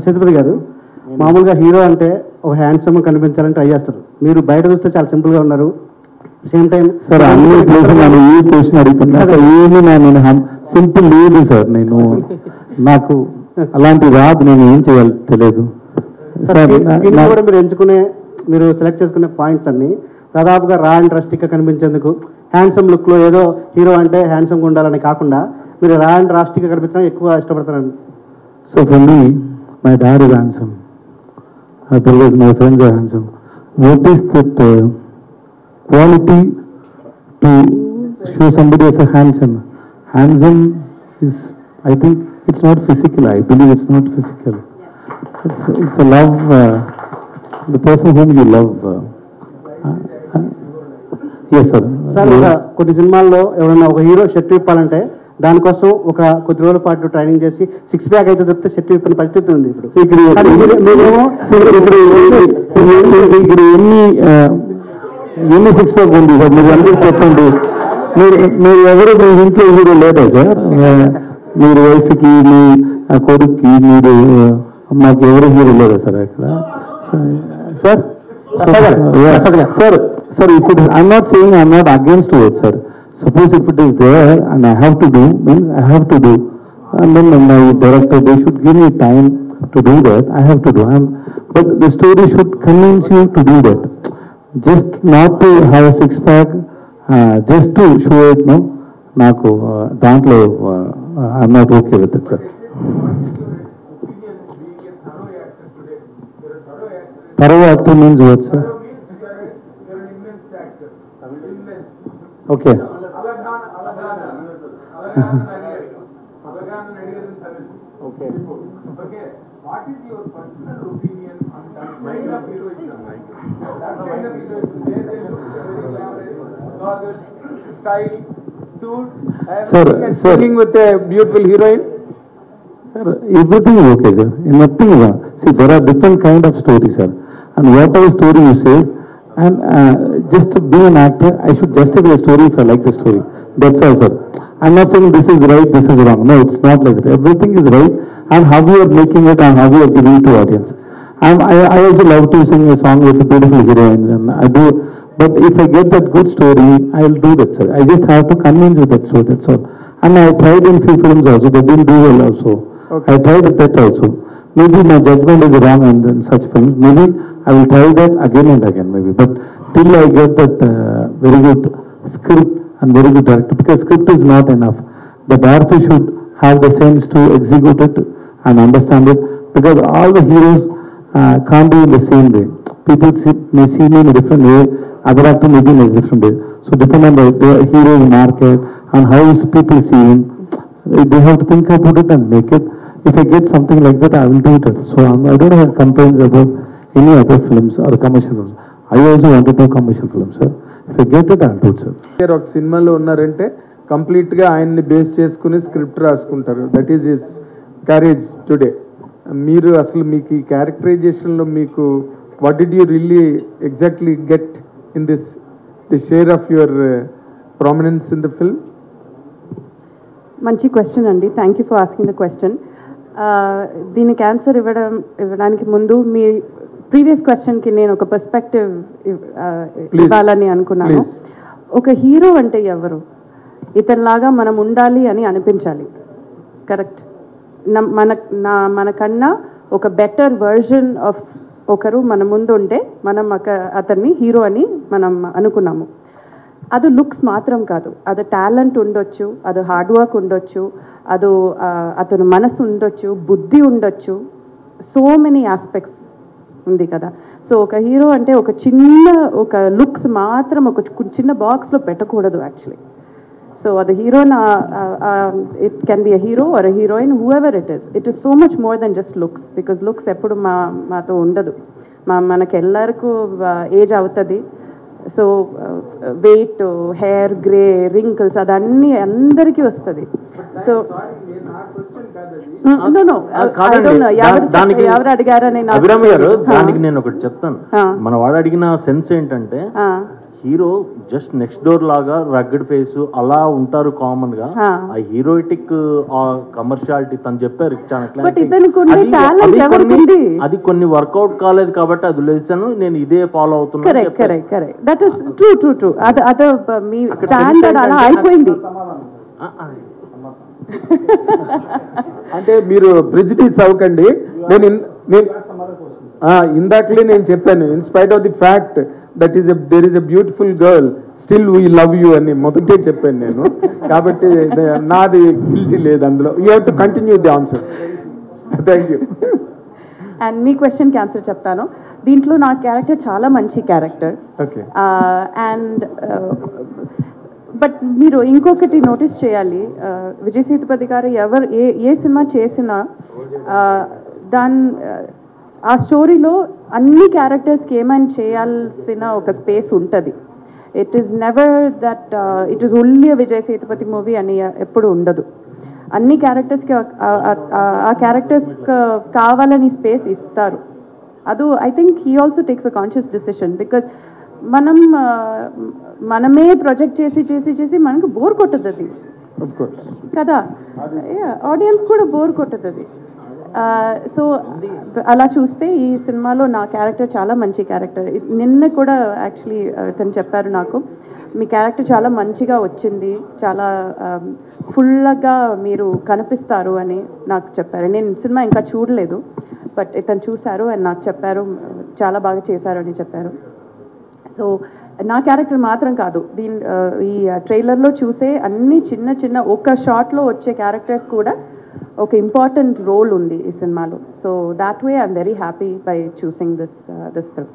సేతుపతి గారు మామూలుగా హీరో అంటే ఒక హ్యాండ్సమ్ కనిపించాలని ట్రై చేస్తారు. మీరు బయట చూస్తే చాలా సింపుల్గా ఉన్నారు. సేమ్ టైం సార్ అన్ని నన్ను ఈ క్వశ్చన్ అడుగుతున్నా సార్, ఏమి నేను సింపుల్ లేదు సార్. నాకు అలాంటి రాదు, నేను ఏం చేయాలి తెలియదు సార్. కూడా మీరు సెలెక్ట్ చేసుకునే పాయింట్స్ అన్ని దాదాపుగా రా అండ్ రస్టిక్గా కనిపించేందుకు, హ్యాండ్సమ్ లుక్లో ఏదో హీరో అంటే హ్యాండ్సమ్గా ఉండాలని కాకుండా మీరు రా అండ్ రాస్టిక్గా కనిపించడం ఎక్కువ ఇష్టపడతారండి. So for me my dad is handsome, otherwise my friends are handsome. What is that quality to show somebody as a handsome? Handsome is, I think it's not physical. I believe it's not physical. It's a love, the person whom you love. Yes sir. Sir కొన్ని సినిమాల్లో ఎవరైనా ఒక hero shirt విప్పాలంటే దానికోసం ఒక కొద్ది రోజుల పాటు training చేసి 6 ప్యాక్ అయితే తప్పితే షర్ట్ విప్పిన పరిస్థితి ఉంది ఇప్పుడు. ఇక్కడ ఎన్ని 6 ప్యాక్ ఉంది సార్? మీరు అందరూ చెప్పండి. మీరు ఎవరు మీ ఇంట్లో హీరో లేదా సార్? మీరు వైఫ్కి, మీ కొడుక్కి, మీరు మాకు ఎవరు హీరో లేదా సార్ అక్కడ? Sir sir, if it is, I'm not saying I'm not against it, sir. Suppose if it is there and I have to do, means I have to do, and then my director, they should give me time to do that. I have to do. But the story should convince you to do that. Just not to have a 6 pack, just to show it, no. Naku dantlo I'm not okay with it, sir. Thorough actor means what, sir? Okay. Okay. What is your personal opinion on that kind of heroism? That kind of heroism, where they look very glamorous, goggles, style, suit, and singing with a beautiful heroine. Sir, everything is okay, sir. Nothing wrong. See, there are different kind of stories, sir. And whatever story you say, and just to be an actor, I should justify the story if I like the story. That's all, sir. I'm not saying this is right, this is wrong. No, it's not like that. Everything is right, and how you are making it and how you are giving it to audience. I also love to sing a song with beautiful heroines, and I do. But if I get that good story, I'll do that, sir. I just have to convince with that story. That's all. And I tried in few films also. They didn't do well also. Okay. I tried that also. Maybe my judgment is wrong in such films. Maybe I will try that again and again. Maybe, but till I get that very good script and very good director, because script is not enough. The director should have the sense to execute it and understand it, because all the heroes can't be in the same way. People may see me in a different way, other actor may be in a different way. So depending on the hero's market and how people see him, they have to think about it and make it. If I get something like that, I will do it. So I don't have complaints about any other films or commercial films. I also want to do commercial films, sir. If I get it, I'll do it, sir. ఒక సినిమాలో ఉన్నారంటే కంప్లీట్గా ఆయన్ని base చేసుకుని script రాసుకుంటారు. That is his courage today. మీరు అసలు మీకు ఈ క్యారెక్టరైజేషన్లో మీకు what did you really exactly get in the share of your prominence in the film? మంచి క్వశ్చన్ అండి. Thank you for asking the question. దీనికి ఆన్సర్ ఇవ్వడానికి ముందు మీ ప్రీవియస్ క్వశ్చన్కి నేను ఒక పర్స్పెక్టివ్ ఇవ్వాలని అనుకున్నాను. ఒక హీరో అంటే ఎవరు? ఇతనిలాగా మనం ఉండాలి అని అనిపించాలి. కరెక్ట్. మనకన్నా ఒక బెటర్ వర్జన్ ఆఫ్ ఒకరు మన ముందు ఉంటే మనం అతన్ని హీరో అని మనం అనుకున్నాము. అది లుక్స్ మాత్రం కాదు, అది టాలెంట్ ఉండొచ్చు, అది హార్డ్ వర్క్ ఉండొచ్చు, అది అతను మనసు ఉండొచ్చు, బుద్ధి ఉండొచ్చు, సో మెనీ ఆస్పెక్ట్స్ ఉంది కదా. సో ఒక హీరో అంటే ఒక లుక్స్ మాత్రం ఒక చిన్న బాక్స్లో పెట్టకూడదు యాక్చువల్లీ. సో అది hero it can be a hero or a heroine, whoever it is so much more than just looks. Because looks ఎప్పుడు మాతో ఉండదు. మనకి ఎల్లరికూ ఏజ్ అవుతుంది. So weight, hair, grey, wrinkles అదన్నీ అందరికీ వస్తుంది. సో ఎవరు అడిగారని అభిరామ్ గారు, దానికి నేను ఒకటి చెప్తాను. మన వాడు అడిగిన సెన్స్ ఏంటంటే హీరో జస్ట్ నెక్స్ట్ డోర్ లాగా రగ్గడ్ ఫేస్ అలా ఉంటారు కామన్ గా. ఆ హీరోయిటిక్ కమర్షియాలిటీ తను చెప్పారు చాలా But ఇతనికి ఉన్న talent ఎవరికి ఉంది? అది కొన్ని వర్కౌట్ కాలేదు కాబట్టి అది లేసాను, నేను ఇదే ఫాలో అవుతున్నాను. కరెక్ట్ దట్ ఇస్ ట్రూ అదే మీ స్టాండర్డ్ అలా అయిపోయింది. అంటే మీరు ప్రెజుడిస్ అవ్వకండి. నేను ఇందాకలే నేను చెప్పాను, in spite of the fact that is there is a beautiful girl still we love you అని మొదటే చెప్పాను నేను. కాబట్టి నాది గిల్టీ లేదు అందులో. You have to continue the answer. Thank you. And మీ క్వశ్చన్కి ఆన్సర్ చెప్తాను. దీంట్లో నా క్యారెక్టర్ చాలా మంచి క్యారెక్టర్. ఓకే. అండ్ బట్ మీరు ఇంకొకటి నోటీస్ చేయాలి, విజయ్ సేతుపతి గారు ఏ సినిమా చేసినా ఆ స్టోరీలో అన్ని క్యారెక్టర్స్కి ఏమైనా చేయాల్సిన ఒక స్పేస్ ఉంటుంది. It is never that it is only Vijay Sethupathi movie అని ఎప్పుడు ఉండదు. అన్ని క్యారెక్టర్స్కి ఆ క్యారెక్టర్స్ కావాలని స్పేస్ ఇస్తారు. అది I think he also takes a conscious decision. Because మనమే ప్రొజెక్ట్ చేసి మనకు బోర్ కొట్టదు అది కదా, ఆడియన్స్ కూడా బోర్ కొట్టదు అది. సో అలా చూస్తే ఈ సినిమాలో నా క్యారెక్టర్ చాలా మంచి క్యారెక్టర్. నిన్న కూడా యాక్చువల్లీ తను చెప్పారు నాకు, మీ క్యారెక్టర్ చాలా మంచిగా వచ్చింది, చాలా ఫుల్గా మీరు కనిపిస్తారు అని నాకు చెప్పారు. నేను సినిమా ఇంకా చూడలేదు, బట్ ఇతను చూశారు అండ్ నాకు చెప్పారు చాలా బాగా చేశారు అని చెప్పారు. సో నా క్యారెక్టర్ మాత్రం కాదు, ఈ ట్రైలర్లో చూసే అన్ని చిన్న ఒక షాట్లో వచ్చే క్యారెక్టర్స్ కూడా ఒక ఇంపార్టెంట్ రోల్ ఉంది ఈ సినిమాలో. So that way I'm very happy by choosing this film.